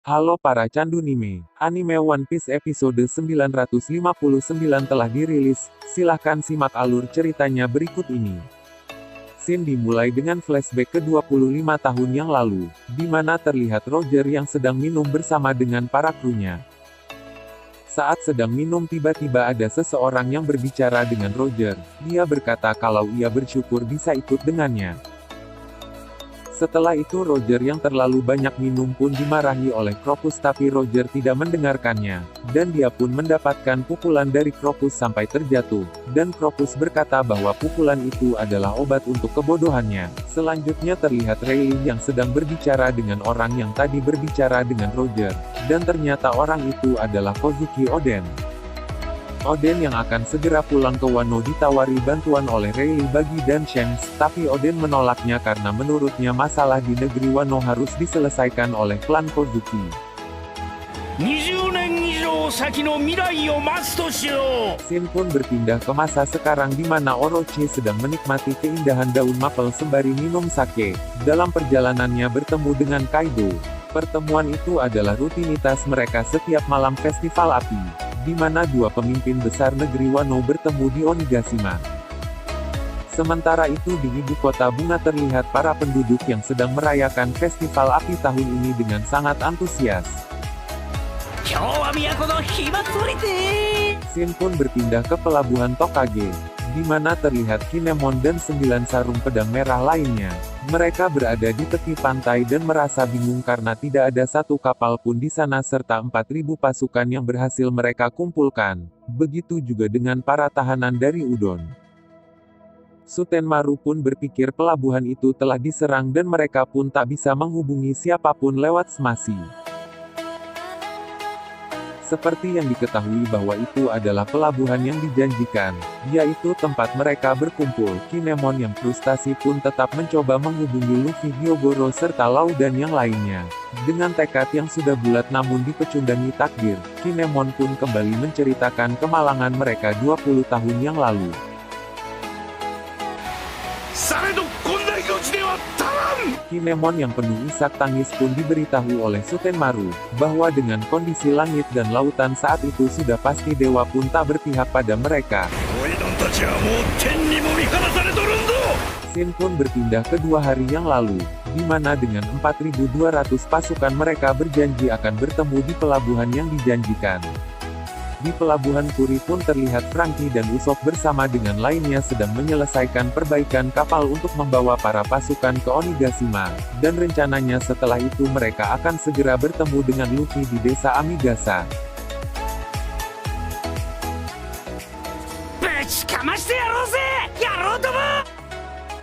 Halo para candu anime One Piece episode 959 telah dirilis, silahkan simak alur ceritanya berikut ini. Scene dimulai dengan flashback ke 25 tahun yang lalu, di mana terlihat Roger yang sedang minum bersama dengan para krunya. Saat sedang minum tiba-tiba ada seseorang yang berbicara dengan Roger, dia berkata kalau ia bersyukur bisa ikut dengannya. Setelah itu Roger yang terlalu banyak minum pun dimarahi oleh Crocus tapi Roger tidak mendengarkannya, dan dia pun mendapatkan pukulan dari Crocus sampai terjatuh, dan Crocus berkata bahwa pukulan itu adalah obat untuk kebodohannya. Selanjutnya terlihat Rayleigh yang sedang berbicara dengan orang yang tadi berbicara dengan Roger, dan ternyata orang itu adalah Kozuki Oden. Oden yang akan segera pulang ke Wano ditawari bantuan oleh Rayleigh Bagi dan Shanks, tapi Oden menolaknya karena menurutnya masalah di negeri Wano harus diselesaikan oleh klan Kozuki. 20年以上先の未来を待つとしよう。 Scene pun berpindah ke masa sekarang di mana Orochi sedang menikmati keindahan daun mapel sembari minum sake. Dalam perjalanannya bertemu dengan Kaido. Pertemuan itu adalah rutinitas mereka setiap malam festival api, di mana dua pemimpin besar negeri Wano bertemu di Onigashima. Sementara itu di ibu kota bunga terlihat para penduduk yang sedang merayakan festival api tahun ini dengan sangat antusias. Scene pun berpindah ke pelabuhan Tokage, di mana terlihat Kinemon dan 9 sarung pedang merah lainnya. Mereka berada di tepi pantai dan merasa bingung karena tidak ada satu kapal pun di sana serta 4.000 pasukan yang berhasil mereka kumpulkan. Begitu juga dengan para tahanan dari Udon. Sutenmaru pun berpikir pelabuhan itu telah diserang dan mereka pun tak bisa menghubungi siapapun lewat smasi. Seperti yang diketahui bahwa itu adalah pelabuhan yang dijanjikan, yaitu tempat mereka berkumpul. Kinemon yang frustasi pun tetap mencoba menghubungi Luffy, Hyogoro serta Law dan yang lainnya. Dengan tekad yang sudah bulat namun dipecundangi takdir, Kinemon pun kembali menceritakan kemalangan mereka 20 tahun yang lalu. Kinemon yang penuh isak tangis pun diberitahu oleh Sutenmaru, bahwa dengan kondisi langit dan lautan saat itu sudah pasti dewa pun tak berpihak pada mereka. Scene pun berpindah ke 2 hari yang lalu, di mana dengan 4.200 pasukan mereka berjanji akan bertemu di pelabuhan yang dijanjikan. Di pelabuhan Kuri pun terlihat Franky dan Usopp bersama dengan lainnya sedang menyelesaikan perbaikan kapal untuk membawa para pasukan ke Onigashima, dan rencananya setelah itu mereka akan segera bertemu dengan Luffy di desa Amigasa.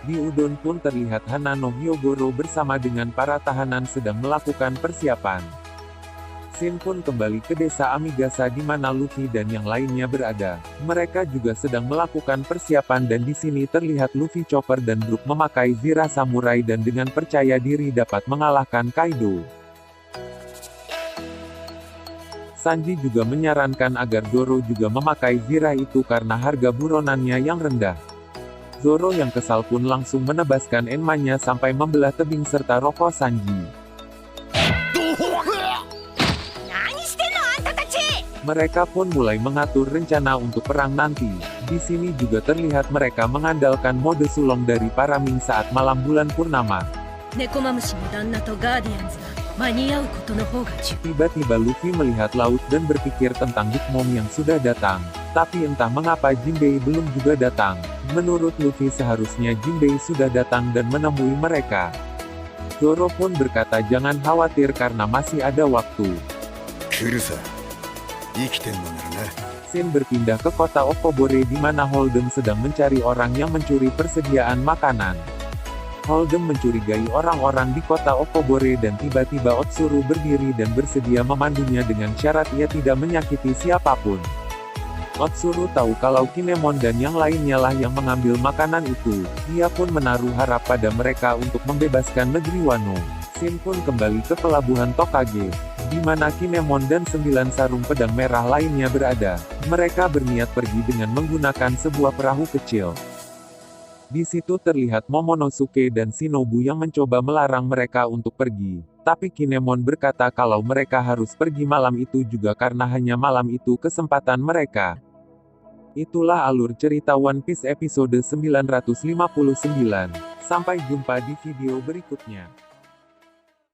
Di Udon pun terlihat Hanano Hyogoro bersama dengan para tahanan sedang melakukan persiapan. Scene pun kembali ke desa Amigasa di mana Luffy dan yang lainnya berada. Mereka juga sedang melakukan persiapan dan di sini terlihat Luffy, Chopper dan Brook memakai zirah samurai dan dengan percaya diri dapat mengalahkan Kaido. Sanji juga menyarankan agar Zoro juga memakai zirah itu karena harga buronannya yang rendah. Zoro yang kesal pun langsung menebaskan enmanya sampai membelah tebing serta rokok Sanji. Mereka pun mulai mengatur rencana untuk perang nanti. Di sini juga terlihat mereka mengandalkan mode sulong dari para Ming saat malam bulan purnama. Tiba-tiba Luffy melihat laut dan berpikir tentang Big Mom yang sudah datang. Tapi entah mengapa Jinbei belum juga datang. Menurut Luffy seharusnya Jinbei sudah datang dan menemui mereka. Zoro pun berkata jangan khawatir karena masih ada waktu. Scene berpindah ke kota Okobore di mana Holden sedang mencari orang yang mencuri persediaan makanan. Holden mencurigai orang-orang di kota Okobore dan tiba-tiba Otsuru berdiri dan bersedia memandunya dengan syarat ia tidak menyakiti siapapun. Otsuru tahu kalau Kinemon dan yang lainnya lah yang mengambil makanan itu. Ia pun menaruh harap pada mereka untuk membebaskan negeri Wano. Scene pun kembali ke pelabuhan Tokage, di mana Kinemon dan 9 sarung pedang merah lainnya berada. Mereka berniat pergi dengan menggunakan sebuah perahu kecil. Di situ terlihat Momonosuke dan Shinobu yang mencoba melarang mereka untuk pergi. Tapi Kinemon berkata kalau mereka harus pergi malam itu juga karena hanya malam itu kesempatan mereka. Itulah alur cerita One Piece episode 959. Sampai jumpa di video berikutnya.